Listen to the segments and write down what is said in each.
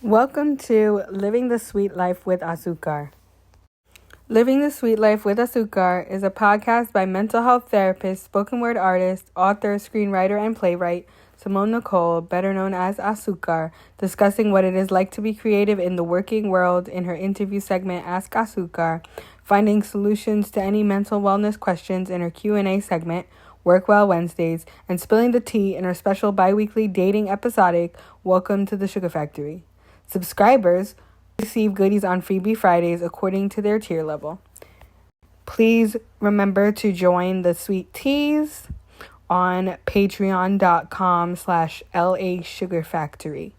Welcome to Living the Sweet Life with Azucar. Living the Sweet Life with Azucar is a podcast by mental health therapist, spoken word artist, author, screenwriter, and playwright Simone Nicole, better known as Azucar, discussing what it is like to be creative in the working world in her interview segment Ask Azucar, finding solutions to any mental wellness questions in her Q&A segment Work Well Wednesdays, and spilling the tea in her special bi-weekly dating episodic Welcome to the Sugar Factory. Subscribers receive goodies on Freebie Fridays according to their tier level. Please remember to join the Sweet Teas on patreon.com/LA Sugar Factory.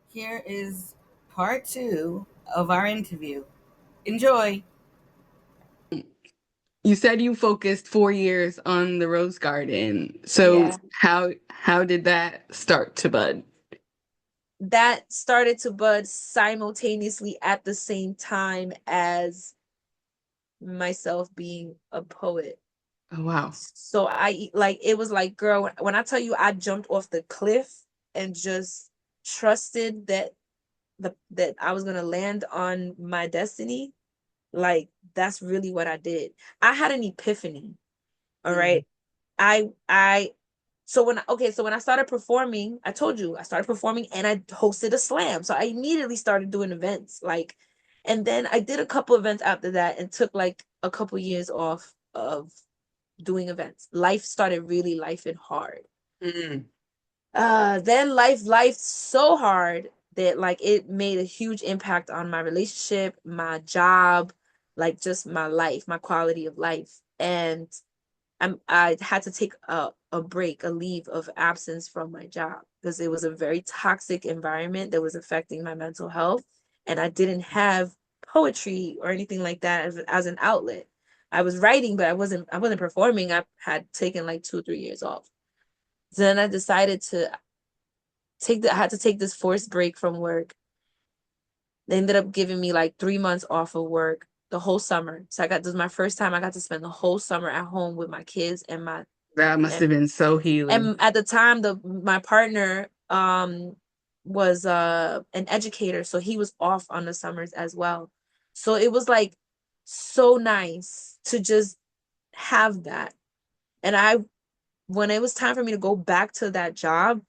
Here is part 2 of our interview. Enjoy. You said you focused 4 years on the rose garden. So Yeah. how did that start to bud? That started to bud simultaneously at the same time as myself being a poet. Oh, wow. So it was like, girl, when I tell you I jumped off the cliff and just trusted that I was gonna land on my destiny, like that's really what I did. I had an epiphany. All right. I so when I started performing, I told you I started performing and I hosted a slam. So I immediately started doing events. And then I did a couple events after that and took like a couple years off of doing events. Life started really lifing hard. Mm. Then life so hard that like it made a huge impact on my relationship, my job, like just my life, my quality of life. And I had to take a break, a leave of absence from my job because it was a very toxic environment that was affecting my mental health. And I didn't have poetry or anything like that as an outlet. I was writing, but I wasn't performing. I had taken like 2 or 3 years off. So then I decided to I had to take this forced break from work. They ended up giving me like 3 months off of work the whole summer. So this was my first time I got to spend the whole summer at home with my kids and my That must have and been so healing. and at the time my partner was an educator, so he was off on the summers as well. So it was like so nice to just have that. And when it was time for me to go back to that job,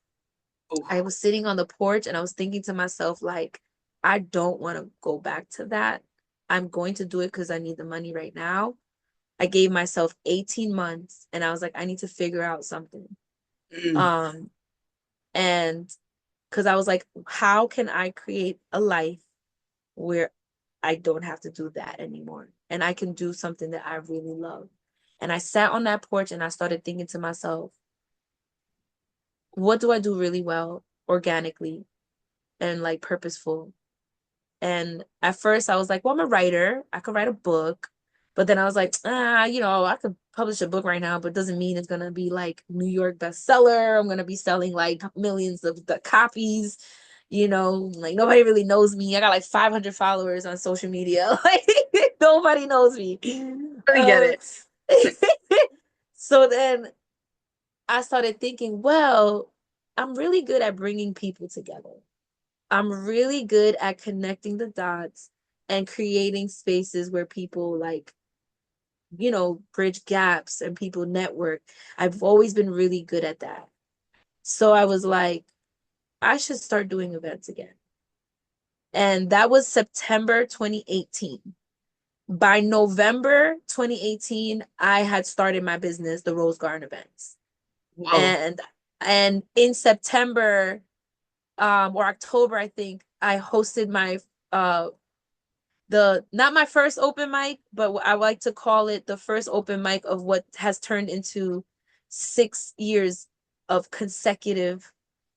I was sitting on the porch and I was thinking to myself, like, I don't want to go back to that. I'm going to do it because I need the money right now. I gave myself 18 months and I was like, I need to figure out something. Mm. Um, and because I was like, how can I create a life where I don't have to do that anymore? And I can do something that I really love. And I sat on that porch and I started thinking to myself, what do I do really well organically and like purposeful? And at first I was like, well, I'm a writer. I could write a book. But then I was like, I could publish a book right now, but it doesn't mean it's gonna be like New York bestseller. I'm gonna be selling like millions of the copies, like nobody really knows me. I got like 500 followers on social media. Like nobody knows me. Really get it. So then I started thinking, well, I'm really good at bringing people together. I'm really good at connecting the dots and creating spaces where people bridge gaps and people network. I've always been really good at that. So I was like, I should start doing events again. And that was September 2018. By November 2018, I had started my business, the Rose Garden Events. Whoa. And in September or October, I think, I hosted my not my first open mic, but I like to call it the first open mic of what has turned into 6 years of consecutive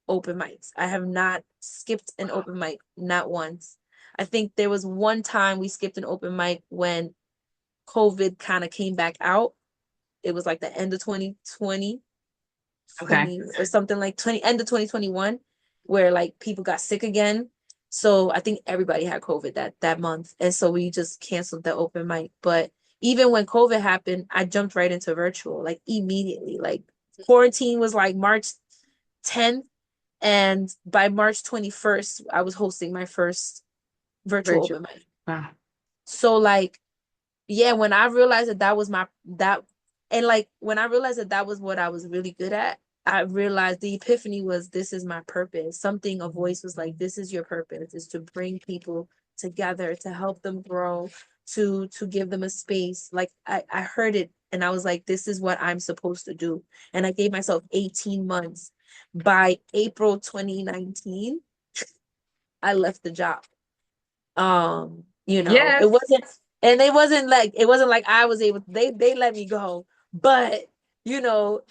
open mics. I have not skipped an open mic, not once. I think there was one time we skipped an open mic when COVID kind of came back out. It was like the end of 2020, Okay. or something like end of 2021, where like people got sick again. So I think everybody had COVID that month. And so we just canceled the open mic. But even when COVID happened, I jumped right into virtual, like immediately. Like quarantine was like March 10th. And by March 21st, I was hosting my first virtual Virtual. open mic. Wow. So like, yeah, when I realized that that was my that and like when I realized that that was what I was really good at, I realized the epiphany was this is my purpose. Something, a voice was like, this is your purpose, is to bring people together, to help them grow, to give them a space. Like I heard it and I was like, this is what I'm supposed to do. And I gave myself 18 months. By April 2019, I left the job. It Yes. wasn't, and it wasn't like I was able, they let me go, but you know,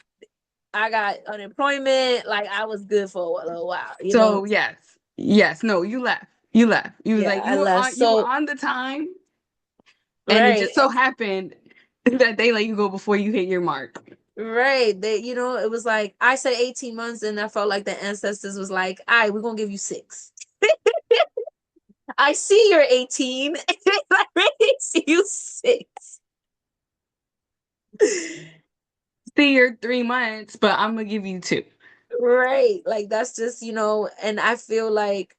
I got unemployment, like I was good for a little while, So yes. Yes. No, you left. You left. You was Yeah, like I left. you were So on the time, and it right, just so happened that they let you go before you hit your mark. right. It was like I said 18 months, and I felt like the ancestors was like, all right, we're gonna give you 6. I see you're 18. I already see you 6. See your 3 months, but I'm gonna give you 2. Right. Like that's just, and I feel like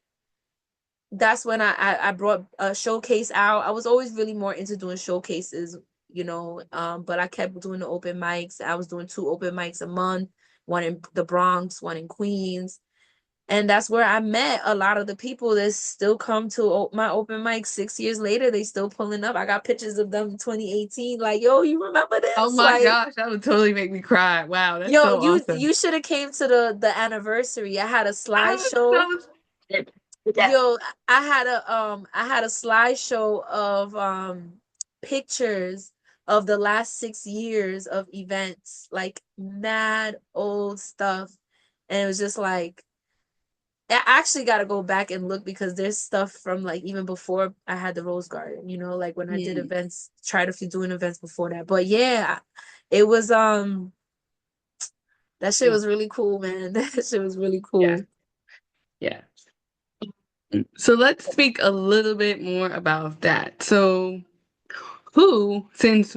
that's when I brought a showcase out. I was always really more into doing showcases, but I kept doing the open mics. I was doing 2 open mics a month, one in the Bronx, one in Queens. And that's where I met a lot of the people that still come to my open mic 6 years later. They still pulling up. I got pictures of them in 2018. Like, yo, you remember Oh this? my Like, gosh, that would totally make me cry. Wow, that's yo, so you awesome. you should have came to the anniversary. I had a I was slideshow. so excited. Yes. Yo, I had a slideshow of pictures of the last 6 years of events, like mad old stuff. And it was just like I actually got to go back and look because there's stuff from like even before I had the Rose Garden, like when I did Mm, events, tried a few doing events before that. But yeah, it was that shit mm, was really cool, man. That shit was really yeah, cool. yeah. So let's speak a little bit more about that. So, since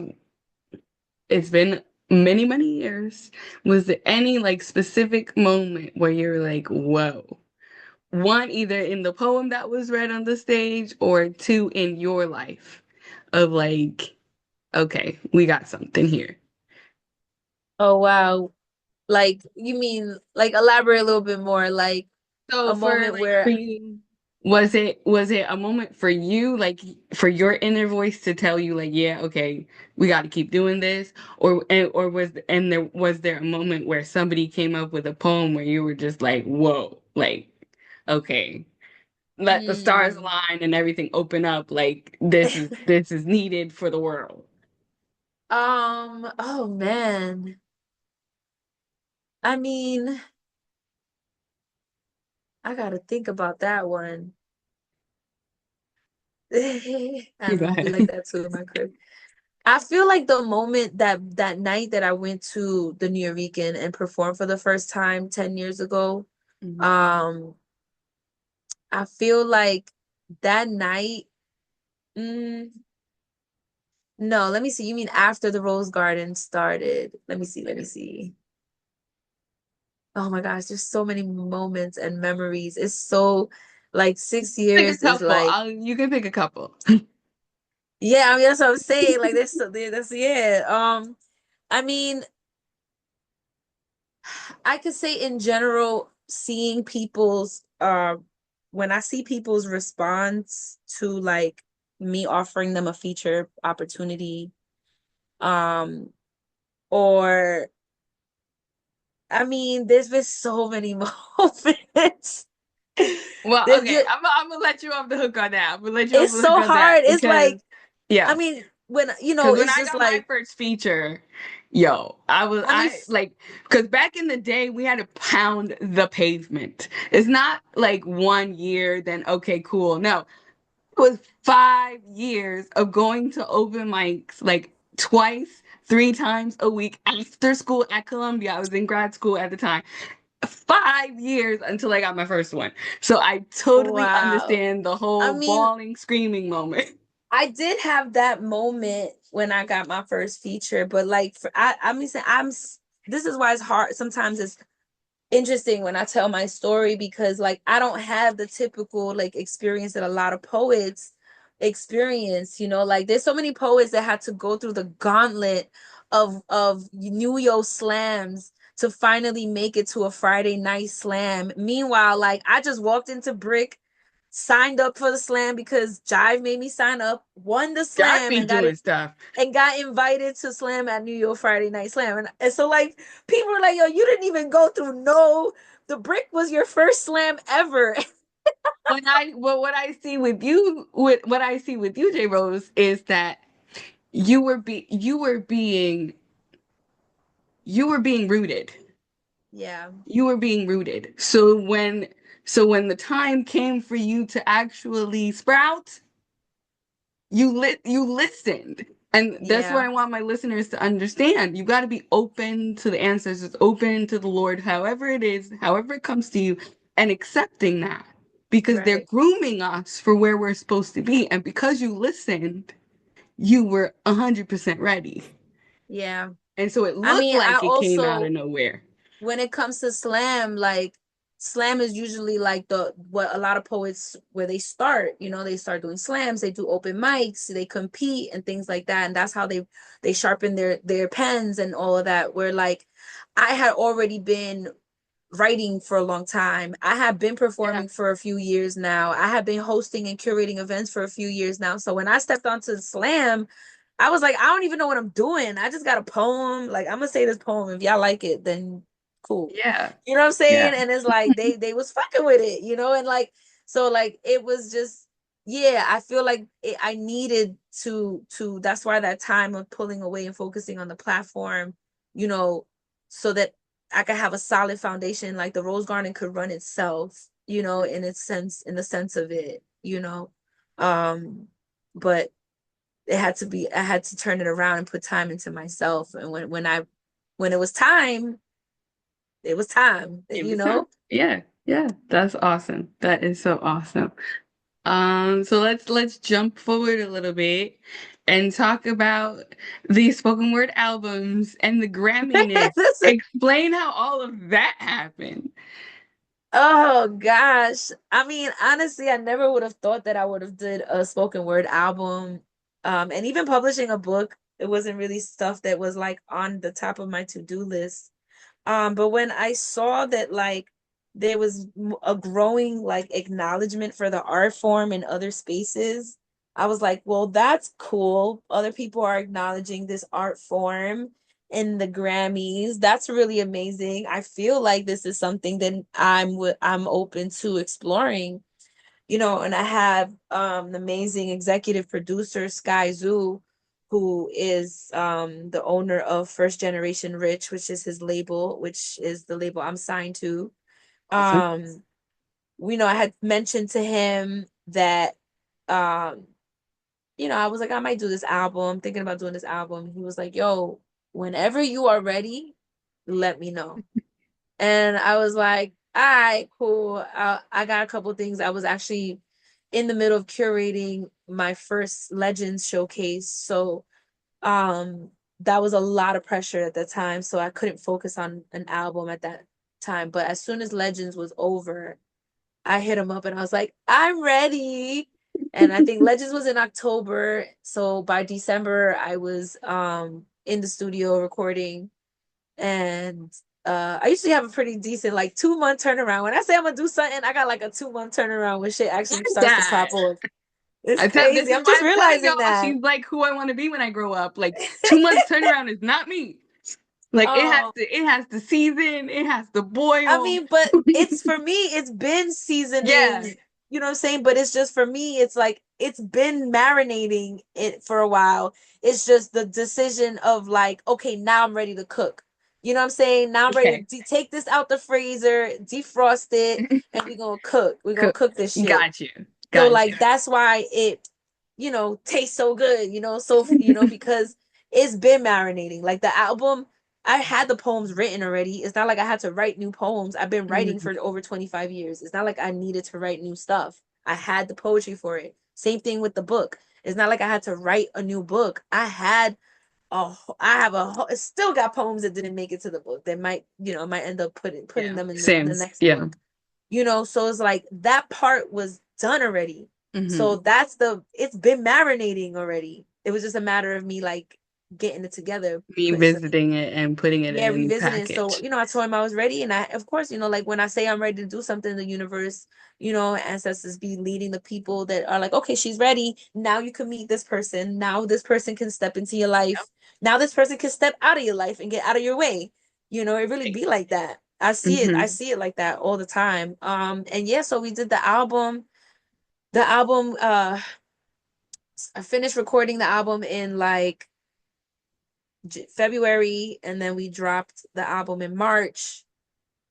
it's been many, many years, was there any like specific moment where you're like, whoa? One, either in the poem that was read on the stage, or two, in your life of like, okay, we got something here. Oh wow. Like, you mean like elaborate a little bit more, like So a for moment like for where you, was it a moment for you, like for your inner voice to tell you like, yeah, okay, we got to keep doing this, or was there a moment where somebody came up with a poem where you were just like, whoa, like, okay, let the stars mm, align and everything open up, like this is needed for the world. oh man. I mean, I gotta think about that one. I You know go it'd be like ahead. that too in my crib. I feel like the moment that night that I went to the New Yorker and performed for the first time 10 years ago, Mhm. um, I feel like that night, mm, no, let me see. You mean after the Rose Garden started? Let me see. Oh my gosh, there's so many moments and memories. It's so like six Pick a years is couple. like, You can pick a couple. yeah, I mean that's what I'm saying. Like that's yeah. I mean, I could say in general, seeing people's when I see people's response to like me offering them a feature opportunity, um, or I mean, there's been so many moments. Well, There's okay, you I'm gonna let you off the hook on that. I'm gonna let you off it's the hook so on that hard. It's because, like, I yeah, mean, when because when it's I just got my like, first feature, yo, I mean, like, because back in the day we had to pound the pavement. It's not like 1 year, then okay, cool. No, it was 5 years of going to open mics like twice, 3 times a week after school at Columbia. I was in grad school at the time. 5 years until I got my first one. So I totally wow. understand the I whole mean, bawling, screaming moment. I did have that moment when I got my first feature, but like for I mean, this is why it's hard. Sometimes it's interesting when I tell my story because like I don't have the typical like experience that a lot of poets experience, you know, like there's so many poets that had to go through the gauntlet of New York slams to finally make it to a Friday night slam. Meanwhile, like I just walked into Brick, signed up for the slam because Jive made me sign up, won the God slam be and got doing it stuff. and got invited to slam at New York Friday Night Slam. And so like people were like, yo, you didn't even go through the Brick was your first slam ever. What I see with you, what I see with you, J Rose, is that you were being rooted. Yeah. You were being rooted. So when the time came for you to actually sprout, you listened. And that's what Yeah. I want my listeners to understand. You got to be open to the ancestors, open to the Lord, however it is, however it comes to you, and accepting that because they're Right. grooming us for where we're supposed to be. And because you listened, you were 100% ready. Yeah. And so it I looked mean, I like it came out of also nowhere. when it comes to slam, like slam is usually like the what a lot of poets where they start, you know, they start doing slams, they do open mics, they compete and things like that. And that's how they sharpen their pens and all of that. Where like I had already been writing for a long time. I have been Yeah. performing for a few years now. I have been hosting and curating events for a few years now. So when I stepped onto the slam, I was like, I don't even know what I'm doing. I just got a poem. Like I'm gonna say this poem. If y'all like it, then cool. Yeah. You know what I'm Yeah. saying? And it's like they was fucking with it, you know, and like so like it was just yeah, I feel like I needed to that's why that time of pulling away and focusing on the platform, you know, so that I could have a solid foundation, like the rose garden could run itself, you know, in its sense, in the sense of it, you know. But it had to be, I had to turn it around and put time into myself. And when it was time, it was time, It you was time. know. Yeah. Yeah. That's awesome. That is so awesome. So let's jump forward a little bit and talk about the spoken word albums and the Gramminess. Listen, Explain how all of that happened. oh gosh. I mean, honestly, I never would have thought that I would have did a spoken word album. And even publishing a book, it wasn't really stuff that was like on the top of my to-do list. But when I saw that like there was a growing like acknowledgement for the art form in other spaces, I was like, well, that's cool. Other people are acknowledging this art form in the Grammys. That's really amazing. I feel like this is something that I'm open to exploring, you know, and I have the amazing executive producer Sky Zoo, who is the owner of First Generation Rich, which is his label, which is the label I'm signed to. Awesome. Um, you know, I had mentioned to him that um, you know, I was like, I might do this album, thinking about doing this album. He was like, yo, whenever you are ready, let me know. And I was like, all right, cool. I got a couple things. I was actually in the middle of curating my first Legends showcase. So that was a lot of pressure at the time. So I couldn't focus on an album at that time. But as soon as Legends was over, I hit him up and I was like, I'm ready. And I think Legends was in October. So by December, I was in the studio recording, and I usually have a pretty decent like 2 month turnaround. When I say I'm gonna do something, I got like a 2 month turnaround when shit What actually is starts to that? pop off. It's I tell this crazy. is I'm why just I'm telling realizing y'all that. she's like who I want to be when I grow up. Like 2 months turnaround is not me. Like um, it has to season, it has to I boil. mean, but it's for me, it's been Yeah. seasoning, you know what I'm saying? But it's just for me, it's like it's been marinating it for a while. It's just the decision of like, okay, now I'm ready to cook. You know what I'm saying? Now I'm ready to Okay. take this out the freezer, defrost it, and we're gonna cook. We're gonna Cool. cook this shit. Got you. So Got you. like that's why it, you know, tastes so good, you know, so you know, because it's been marinating. Like the album, I had the poems written already. It's not like I had to write new poems. I've been writing Mhm. for over 25 years. It's not like I needed to write new stuff. I had the poetry for it. Same thing with the book. It's not like I had to write a new book. I had I have still got poems that didn't make it to the book. That might, might end up putting Yeah. them in the Same. next Yeah. book. So it's like that part was done already. So Mm-hmm. it's been marinating already. It was just a matter of me like getting it together, Me putting stuff. visiting it and putting it Yeah, in a new revisiting. So, package. I told him I was ready. And of course, like when I say I'm ready to do something, the universe, ancestors be leading the people that are like, okay, she's ready. Now you can meet this person. Now this person can step into your life. Now this person can step out of your life and get out of your way. It really be like that. I see it. I Mm-hmm. see it like that all the time. And yeah, so we did the album. I finished recording the album in like February, and then we dropped the album in March.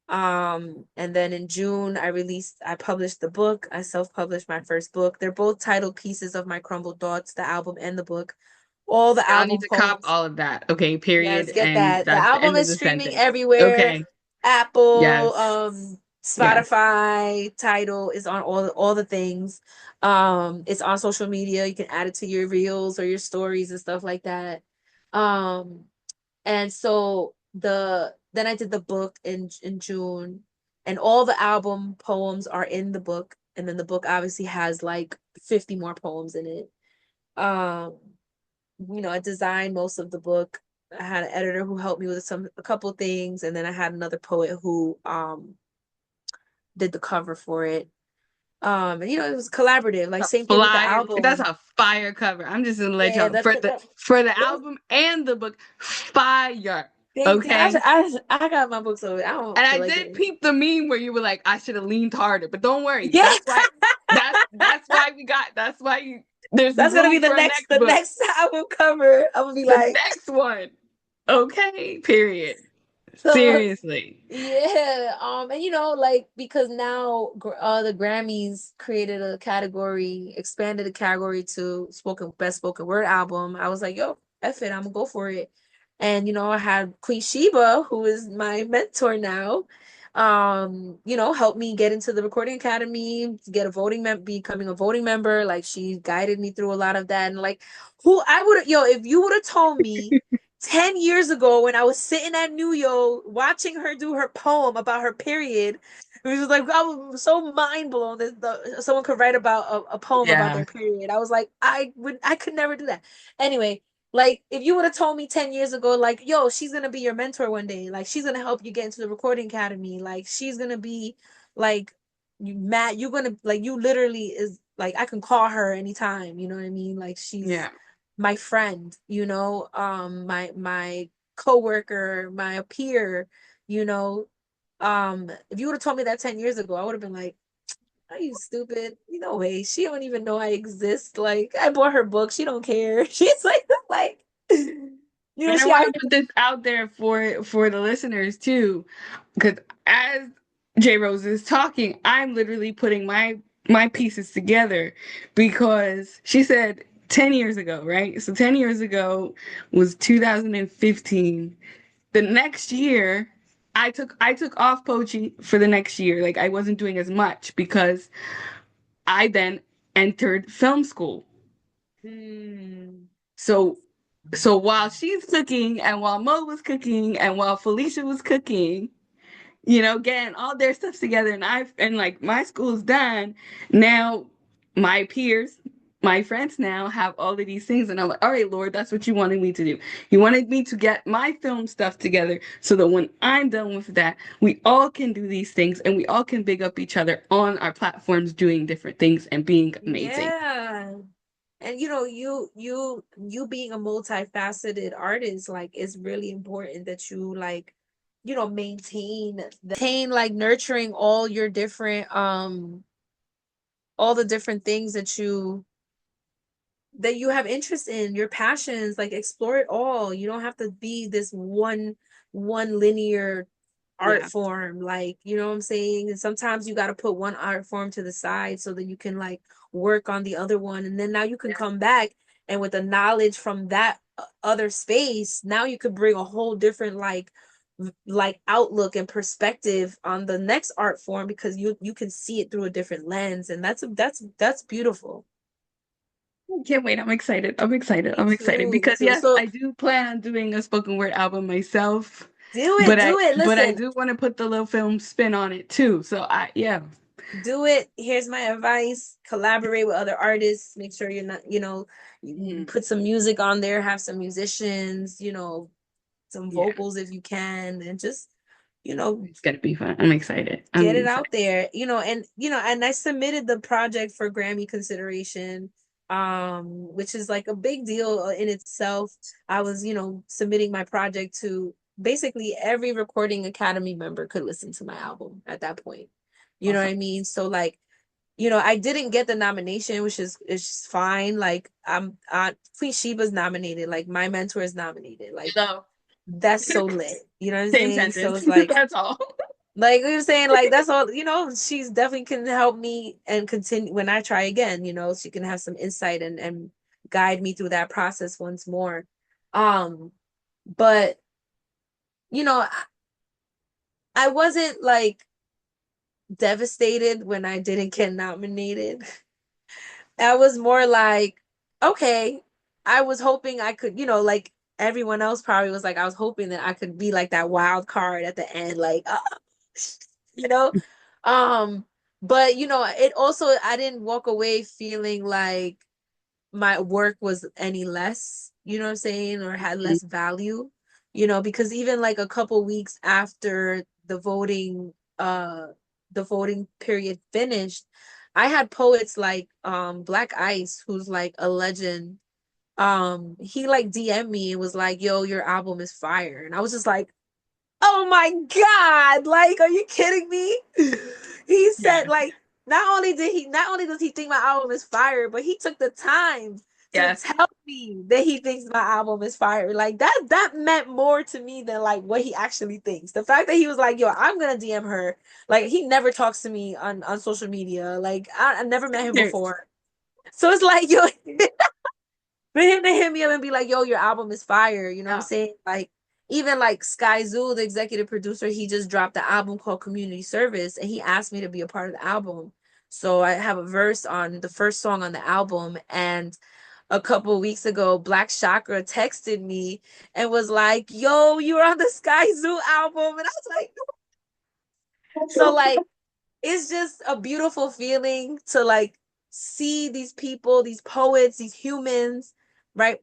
And then in June, I published the book. I self-published my first book. They're both titled Pieces of My Crumbled Thoughts, the album and the book. All the Y'all need album to cop poems. all of that. Okay, Yes, period. get And that. The that's the album end of is the streaming sentence. everywhere. Okay. Apple, Yes. Yes. Spotify, Tidal is on all the things. It's on social media. You can add it to your reels or your stories and stuff like that. Um, and so then I did the book in June, and all the album poems are in the book, and then the book obviously has like 50 more poems in it. Um, I designed most of the book. I had an editor who helped me with a couple things, and then I had another poet who did the cover for it. And it was collaborative. Like A same thing with the flyer. That's album. a fire cover. I'm just gonna let Yeah, y'all that's for the album and the book, fire. thank you. Okay. I got my books over. I don't And feel I like did it. peep the meme where you were like, I should have leaned harder. But don't worry. Yeah. That's why there's That's gonna be room the for a next next the book. next album cover. I'm gonna be The like, next one. Okay. Period. so Seriously. yeah, and like because now the Grammys created a category, expanded the category to best spoken word album. I was like, yo, F it, I'm gonna go for it. And I had Queen Sheba, who is my mentor now, helped me get into the Recording Academy, get a becoming a voting member. Like she guided me through a lot of that, and like who I would if you would have told me 10 years ago when I was sitting at New York watching her do her poem about her period. It was like I was so mind blown that someone could write about a poem about Yeah. their period. I was like, I could never do that. Anyway, like if you would have told me 10 years ago, like, yo, she's gonna be your mentor one day, like she's gonna help you get into the Recording Academy, like she's gonna be like you're gonna like you literally is like I can call her anytime, you know what I mean? Like she's Yeah. my friend, my coworker, my peer, you know. If you would have told me that 10 years ago, I would have been like, are you stupid? No way. She don't even know I exist. Like I bought her book. She don't care. She's like And I she want out to put this out there for the listeners too, because as J Rose is talking, I'm literally putting my pieces together because she said 10 years ago, right? So 10 years ago was 2015. The next year, I took off poetry for the next year. Like I wasn't doing as much because I then entered film school. here. So so while she's cooking and while Mo was cooking and while Felicia was cooking, getting all their stuff together and like my school's done. Now my peers, my friends now have all of these things and I'm like, all right, Lord, that's what you wanted me to do. You wanted me to get my film stuff together so that when I'm done with that, we all can do these things and we all can big up each other on our platforms doing different things and being amazing. Yeah. And you being a multifaceted artist, like it's really important that you like, maintain like nurturing all the different things that you have interest in, your passions, like explore it all. You don't have to be this one linear art Yeah. form. Like, you know what I'm saying? And sometimes you got to put one art form to the side so that you can like work on the other one. And then now you can come back and with the knowledge from that other space, now you could bring a whole different like outlook and perspective on the next art form because you can see it through a different lens, and that's beautiful. I can't wait. I'm excited. I'm excited. Me I'm excited too, me because too. yes, So I do plan on doing a spoken word album myself, do it, but do it. I Listen, do want to put the little film spin on it too. So I yeah. do it. Here's my advice. Collaborate with other artists. Make sure you're not, you Mhm. put some music on there, have some musicians, some Yeah, vocals if you can, and just, you know, it's gonna be fun. I'm excited. get I'm it excited. out there, and I submitted the project for Grammy consideration, which is like a big deal in itself. I was, submitting my project to basically every recording academy member could listen to my album at that point. You know what Awesome. I mean? So like, I didn't get the nomination, which is fine. Like Queen Sheba's nominated, like my mentor is nominated. Like So that's so lit. You know what I'm same saying? So sentence. it's like That's all. you're saying, like that's all, she's definitely can help me and continue when I try again, she can have some insight and guide me through that process once more. Um, but I wasn't like devastated when I didn't get nominated. I was more like, okay, I was hoping I could, like everyone else probably was like, I was hoping that I could be like that wild card at the end, like, you know, um, but it also, I didn't walk away feeling like my work was any less, you know what I'm saying, or had Mhm. less value, because even like a couple weeks after the voting period finished, I had poets like Black Ice, who's like a legend. He like DM'd me and was like, "Yo, your album is fire." And I was just like, "Oh my God, like, are you kidding me?" He said, Yeah. like, not only does he think my album is fire, but he took the time to Yes. tell me that he thinks my album is fire. Like that meant more to me than like what he actually thinks. The fact that he was like, "Yo, I'm gonna DM her." Like he never talks to me on social media. Like I never met him Here. before. So it's like, yo, for him to hit me up and be like, "Yo, your album is fire," you know what I'm Yeah. saying? Like, even like Sky Zoo, the executive producer, he just dropped the album called Community Service, and he asked me to be a part of the album. So I have a verse on the first song on the album, and a couple of weeks ago, Black Chakra texted me and was like, "Yo, you were on the Sky Zoo album," and I was like, so like, it's just a beautiful feeling to like see these people, these poets, these humans, right?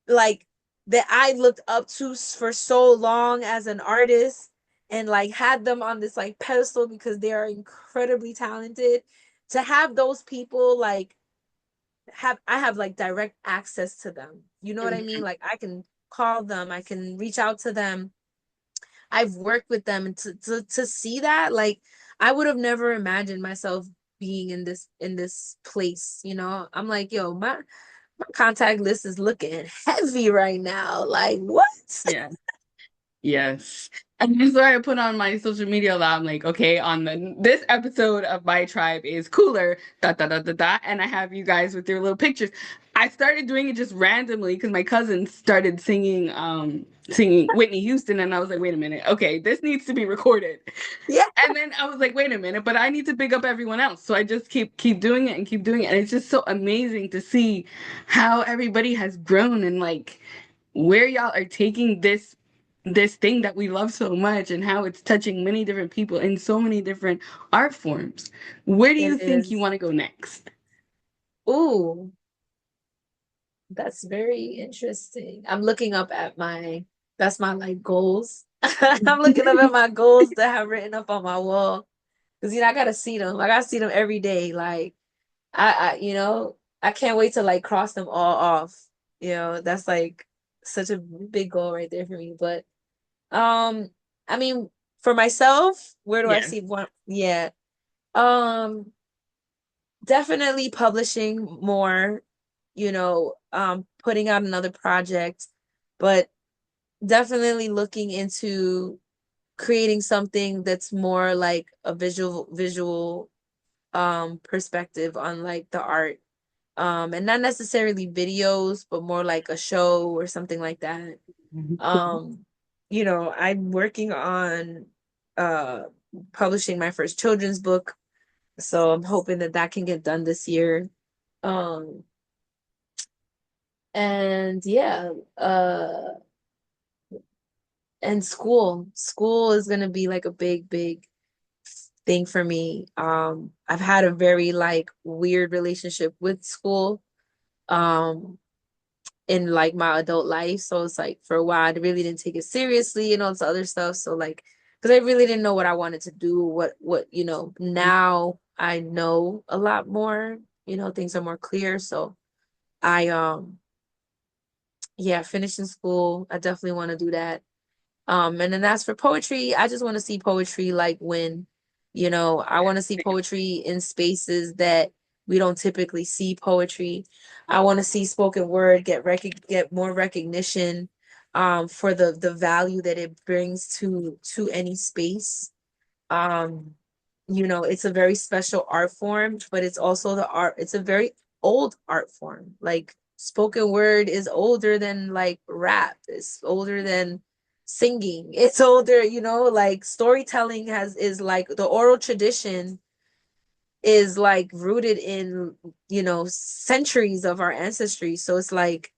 Like that I looked up to for so long as an artist and like had them on this like pedestal because they are incredibly talented. To have those people like I have like direct access to them. You know what I mean? Mhm. Like I can call them, I can reach out to them. I've worked with them, and to see that, like I would have never imagined myself being in this place, I'm like, yo, my contact list is looking heavy right now. Like, what? Yeah. Yes. And that's why I put on my social media a lot. I'm like, okay, on this episode of My Tribe is cooler, dot dot dot dot dot, and I have you guys with your little pictures. I started doing it just randomly because my cousin started singing Whitney Houston, and I was like, wait a minute, okay, this needs to be recorded. Yeah, And then I was like, wait a minute, but I need to big up everyone else. So I just keep doing it and keep doing it. And it's just so amazing to see how everybody has grown and like where y'all are taking this thing that we love so much and how it's touching many different people in so many different art forms. Where do you it think you is. want to go next? Ooh, that's very interesting. I'm looking up at that's my like goals. I'm looking up at my goals that I have written up on my wall. Cause I gotta see them. I gotta see them every day. Like I can't wait to like cross them all off. That's like such a big goal right there for me. But Um, I mean, for myself, where do I Yes. see one? Yeah. Um, Definitely publishing more, putting out another project, but definitely looking into creating something that's more like a visual perspective on like the art. And not necessarily videos, but more like a show or something like that. Um, I'm working on uh publishing my first children's book, so I'm hoping that that can get done this year. Um, And yeah, and school is gonna be like a big thing for me. I've had a very like weird relationship with school in like my adult life. So it's like for a while I really didn't take it seriously and all this other stuff. So like because I really didn't know what I wanted to do, what now I know a lot more, things are more clear. So I yeah, finishing school, I definitely want to do that. And then as for poetry, I just want to see poetry like I want to see poetry in spaces that we don't typically see poetry. I want to see spoken word get more recognition for the value that it brings to any space. Um, it's a very special art form, but it's a very old art form. Like spoken word is older than like rap, it's older than singing, it's older, like storytelling is like the oral tradition is like rooted in, centuries of our ancestry. So it's like,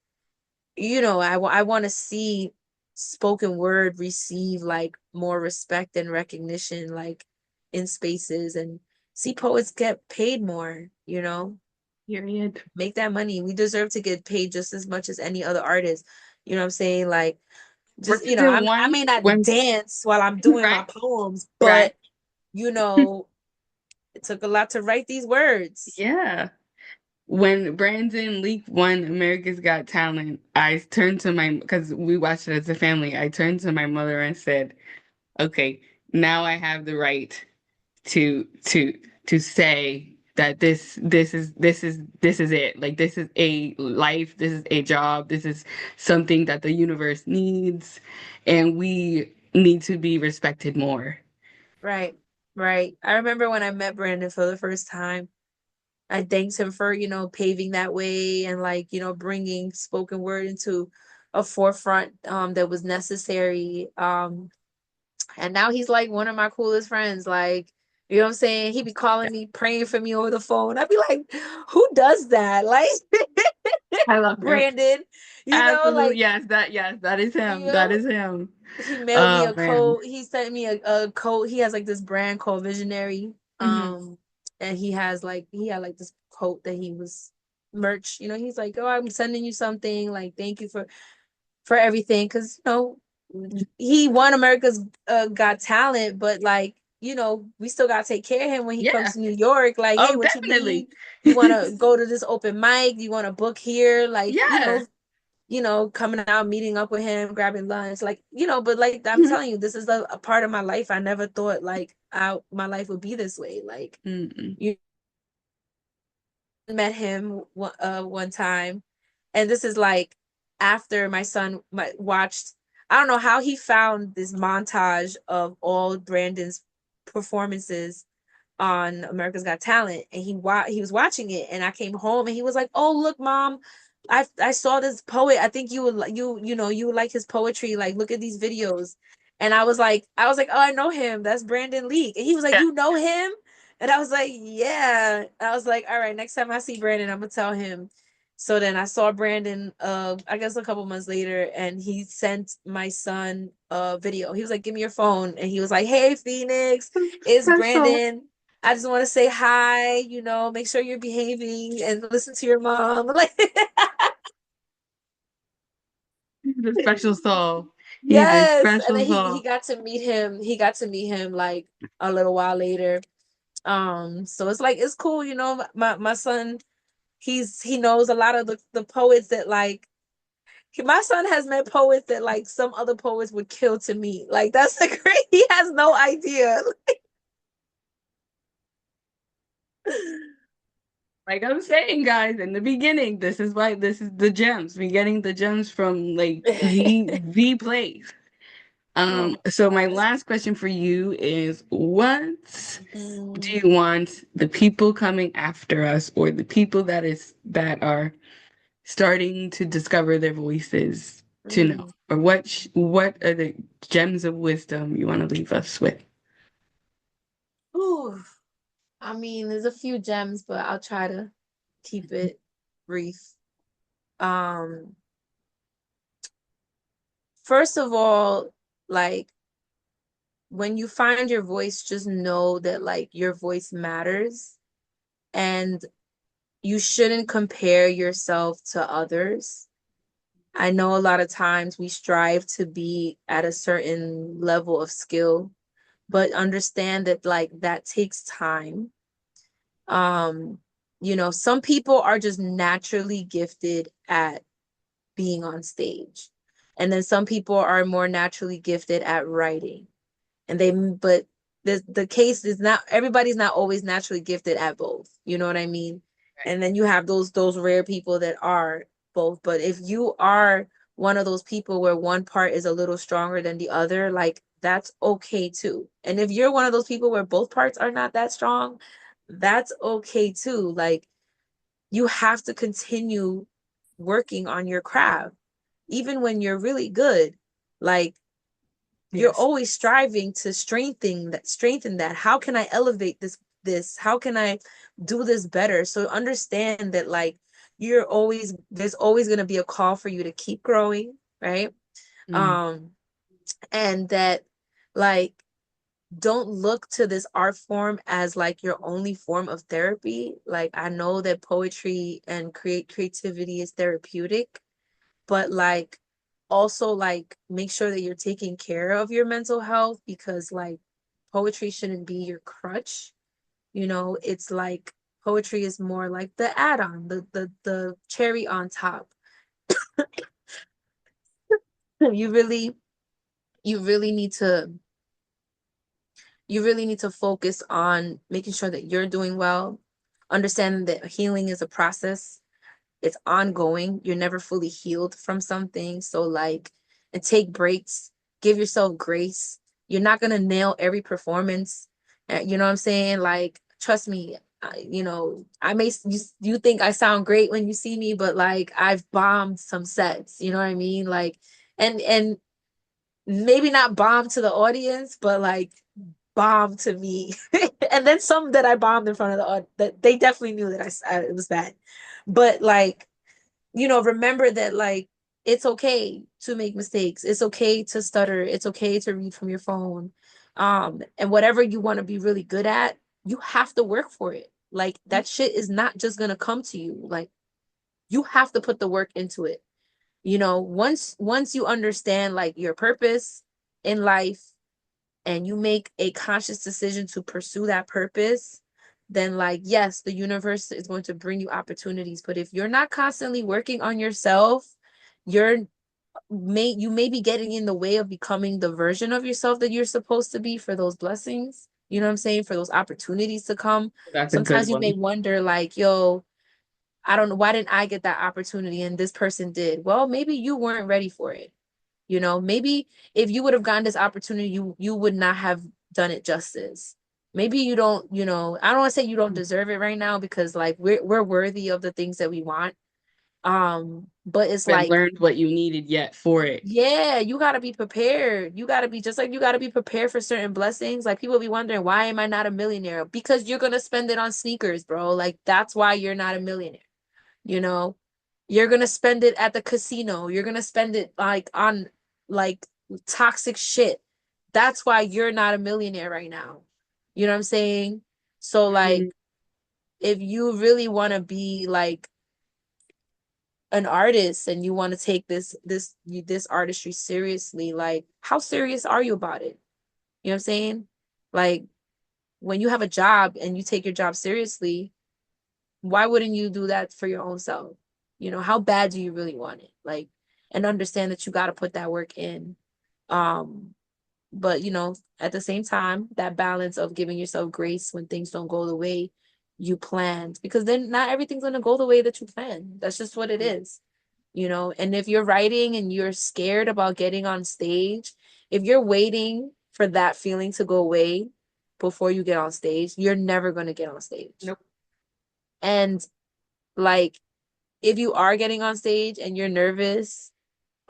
I want to see spoken word receive like more respect and recognition, like in spaces, and see poets get paid more, Period. make that money. We deserve to get paid just as much as any other artist. You know what I'm saying? Like, just, Represent I one may not when dance while I'm doing my right, poems, right. but, you know, it took a lot to write these words. Yeah. When Brandon Leak won America's Got Talent, I turned to my because we watched it as a family. I turned to my mother and said, "Okay, now I have the right to to say that this is it. Like this is a life, this is a job, this is something that the universe needs, and we need to be respected more." Right. Right. I remember when I met Brandon for the first time. I thanked him for, paving that way and like, bringing spoken word into a forefront that was necessary. And now he's like one of my coolest friends. Like, you know what I'm saying? He be calling me, praying for me over the phone. I'd be like, who does that? Like I love him. Brandon, Absolutely. like, Yes, that is you him. That know, is him. he mailed me Oh a man. coat. He sent me a coat. He has like this brand called Visionary. Hmm. And he had like this coat that he was merch. He's like, oh, I'm sending you something. Like, thank you for everything. Cause he won America's Got Talent, but like, we still gotta take care of him when he comes Yeah. to New York. Like, hey, Oh, what you need? definitely. You wanna go to this open mic? You wanna book here? Like, Yeah. coming out, meeting up with him, grabbing lunch, like, but like I'm Mhm. telling you, this is a part of my life. I never thought like my life would be this way. Like Mm-mm. you met him one time, and this is like after my son watched. I don't know how he found this montage of all Brandon's performances on America's Got Talent, and he was watching it, and I came home, and he was like, "Oh, look, mom, I saw this poet. I think you would you would like his poetry. Like, look at these videos." And "Oh, I know him. That's Brandon Leak." And he was like, Yeah. "You know him?" And I was like, "Yeah." And I was like, "All right, next time I see Brandon, I'm gonna tell him." So then I saw Brandon, I guess a couple months later, and he sent my son a video. He was like, "Give me your phone," and he was like, "Hey, Phoenix, it's That's so Brandon. I just want to say hi, make sure you're behaving and listen to your mom." Like, he's a special soul. He's a yes. And special then he soul. got to meet him. He got to meet him like a little while later. So it's like it's cool, my son, he knows a lot of the poets that like my son has met poets that like some other poets would kill to meet. Like that's the great he has no idea. Like I'm saying, guys, in the beginning, this is why this is the gems. We're getting the gems from like the place. Oh So my my God. last question for you is what do Mm, you want the people coming after us or the people that are starting to discover their voices to know? mm. Or what are the gems of wisdom you want to leave us with? Ooh. I mean, there's a few gems, but I'll try to keep it brief. Um, first of all, like when you find your voice, just know that like your voice matters, and you shouldn't compare yourself to others. I know a lot of times we strive to be at a certain level of skill, but understand that like that takes time. Um, some people are just naturally gifted at being on stage. And then some people are more naturally gifted at writing. But the case is not everybody's not always naturally gifted at both. You know what I mean? And then you have those rare people that are both. But if you are one of those people where one part is a little stronger than the other, like that's okay too. And if you're one of those people where both parts are not that strong, that's okay too. Like you have to continue working on your craft even when you're really good. Like you're Yes. always striving to strengthen that. How can I elevate this? How can I do this better? So understand that like there's always going to be a call for you to keep growing, right? Mm. um and that like don't look to this art form as like your only form of therapy. Like I know that poetry and creativity is therapeutic, but like also like make sure that you're taking care of your mental health, because like poetry shouldn't be your crutch. It's like poetry is more like the add-on, the cherry on top. you really you really need to focus on making sure that you're doing well, understanding that healing is a process. It's ongoing. You're never fully healed from something. So like, and take breaks, give yourself grace. You're not gonna nail every performance. You know what I'm saying? Like, trust me. I may you think I sound great when you see me, but like I've bombed some sets. You know what I mean? Like, and maybe not bomb to the audience, but like bomb to me. And then some that I bombed in front of the audience, that they definitely knew that it was bad. But like, remember that like it's okay to make mistakes. It's okay to stutter. It's okay to read from your phone. And whatever you want to be really good at, you have to work for it. Like that shit is not just gonna come to you. Like you have to put the work into it. Once you understand like your purpose in life, and you make a conscious decision to pursue that purpose, then like yes, the universe is going to bring you opportunities. But if you're not constantly working on yourself, you're you may be getting in the way of becoming the version of yourself that you're supposed to be for those blessings. You know what I'm saying? For those opportunities to come. That's a good Sometimes you may one. wonder like, yo, I don't know, why didn't I get that opportunity and this person did? Well, maybe you weren't ready for it. Maybe if you would have gotten this opportunity, you would not have done it justice. Maybe you don't, I don't want to say you don't deserve it right now, because like we're worthy of the things that we want. But it's Haven't like, learned what you needed yet for it. yeah, you got to be prepared. You got to be just like you got to be prepared for certain blessings. Like people be wondering, why am I not a millionaire? Because you're gonna spend it on sneakers, bro. Like that's why you're not a millionaire. You know, you're gonna spend it at the casino. You're gonna spend it like on like toxic shit. That's why you're not a millionaire right now. You know what I'm saying? So like Mhm. if you really want to be like an artist and you want to take this artistry seriously, like how serious are you about it? You know what I'm saying? Like when you have a job and you take your job seriously, why wouldn't you do that for your own self? How bad do you really want it? Like, and understand that you got to put that work in. Um, but at the same time, that balance of giving yourself grace when things don't go the way you planned, because then not everything's gonna go the way that you planned. That's just what it is. And if you're writing and you're scared about getting on stage, if you're waiting for that feeling to go away before you get on stage, you're never gonna get on stage. Nope. And like if you are getting on stage and you're nervous,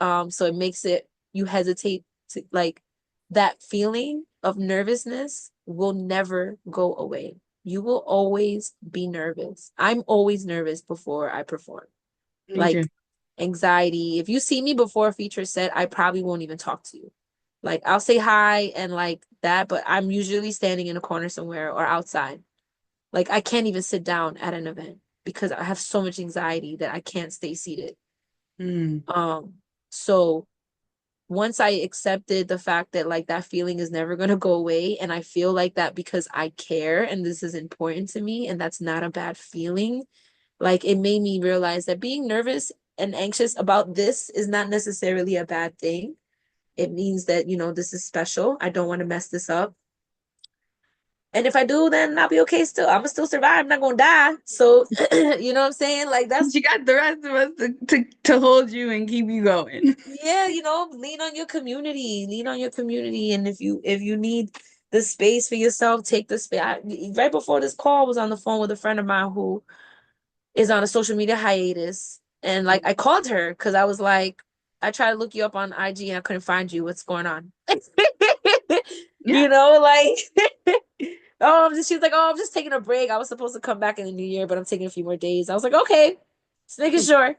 so it makes it you hesitate to like that feeling of nervousness will never go away. You will always be nervous. I'm always nervous before I perform. Me Like too. anxiety. If you see me before a feature set, I probably won't even talk to you. Like I'll say hi and like that, but I'm usually standing in a corner somewhere or outside. Like I can't even sit down at an event because I have so much anxiety that I can't stay seated. Mm. So once I accepted the fact that like that feeling is never going to go away and I feel like that because I care and this is important to me and that's not a bad feeling, like it made me realize that being nervous and anxious about this is not necessarily a bad thing. It means that, this is special. I don't want to mess this up. And if I do, then I'll be okay still. I'm gonna still survive. I'm not gonna die. So you know what I'm saying? Like that's You got the rest of us to hold you and keep you going. yeah, lean on your community. Lean on your community. And if you need the space for yourself, take the space. Right before this call, I was on the phone with a friend of mine who is on a social media hiatus. And like I called her because I was like, I tried to look you up on IG and I couldn't find you. What's going on? Yeah. Like she was like, oh, I'm just taking a break. I was supposed to come back in the new year, but I'm taking a few more days. I was like, okay, just making sure.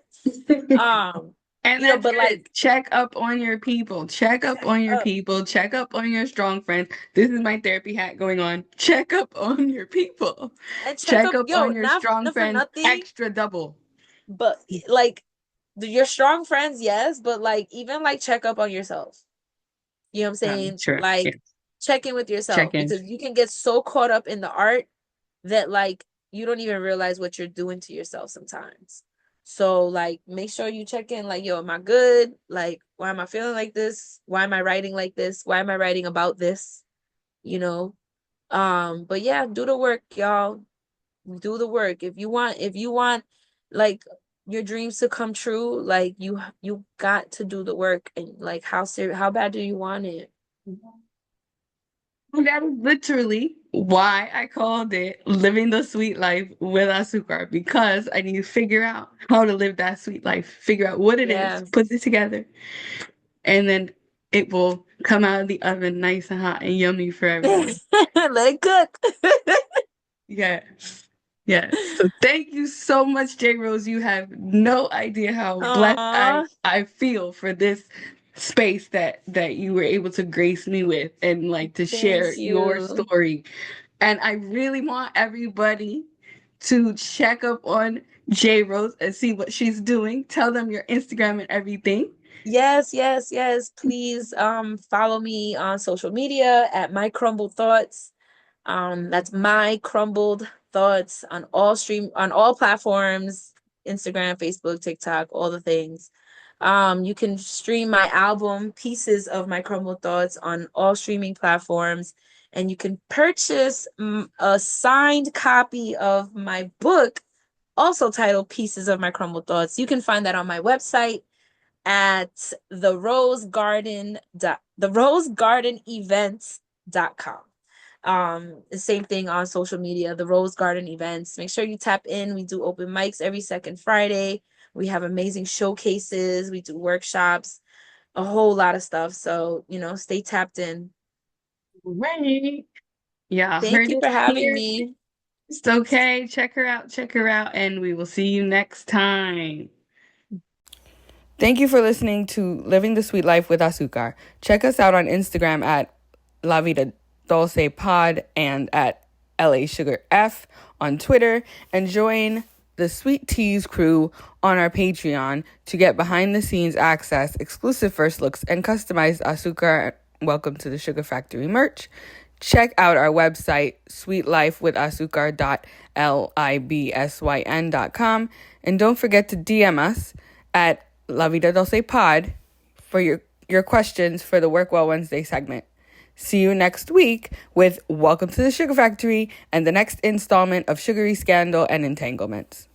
And that's But good. like Check up on your people. Check up on your people. Check up on your strong friends. This is my therapy hat going on. Check up on your people. and check Check up, up on your strong not for friends. nothing, Extra double. but like your strong friends, yes, but like even like check up on yourself. You know what I'm saying? Sure. Yeah. Like check in with yourself Check in. because you can get so caught up in the art that like you don't even realize what you're doing to yourself sometimes. So like make sure you check in like, yo, am I good? Like, why am I feeling like this? Why am I writing like this? Why am I writing about this? You know? But yeah, do the work, y'all. Do the work. If you want like your dreams to come true, like you got to do the work and like how bad do you want it? And that is literally why I called it Living the Sweet Life with Azucar, because I need to figure out how to live that sweet life, figure out what it is, Yes. put it together, and then it will come out of the oven nice and hot and yummy for everyone. Let it cook. Yes. Yes. So thank you so much, J Rose. You have no idea how blessed Aw, I feel for this space that you were able to grace me with and like to share thank your you. story. And I really want everybody to check up on J Rose and see what she's doing. Tell them your Instagram and everything. Yes, yes, yes. Please follow me on social media at My Crumbled Thoughts. That's My Crumbled Thoughts on all platforms, Instagram, Facebook, TikTok, all the things. You can stream my album, Pieces of My Crumbled Thoughts, on all streaming platforms. And you can purchase a signed copy of my book, also titled Pieces of My Crumbled Thoughts. You can find that on my website at therosegardenevents.com. The same thing on social media, the Rose Garden Events. Make sure you tap in. We do open mics every second Friday. We have amazing showcases. We do workshops, a whole lot of stuff. So, stay tapped in. Right. Yeah, Thank heard you it for having here. me. It's okay. Check her out, and we will see you next time. Thank you for listening to Living the Sweet Life with Azucar. Check us out on Instagram at La Vida Dulce Pod and at LA Sugar F on Twitter, and join the Sweet Teas crew on our Patreon to get behind the scenes access, exclusive first looks, and customized Azucar Welcome to the Sugar Factory merch. Check out our website, sweetlifewithasucar.libsyn.com, and don't forget to DM us at La Vida Dulce Pod for your questions for the Work Well Wednesday segment. See you next week with Welcome to the Sugar Factory and the next installment of Sugary Scandal and Entanglements.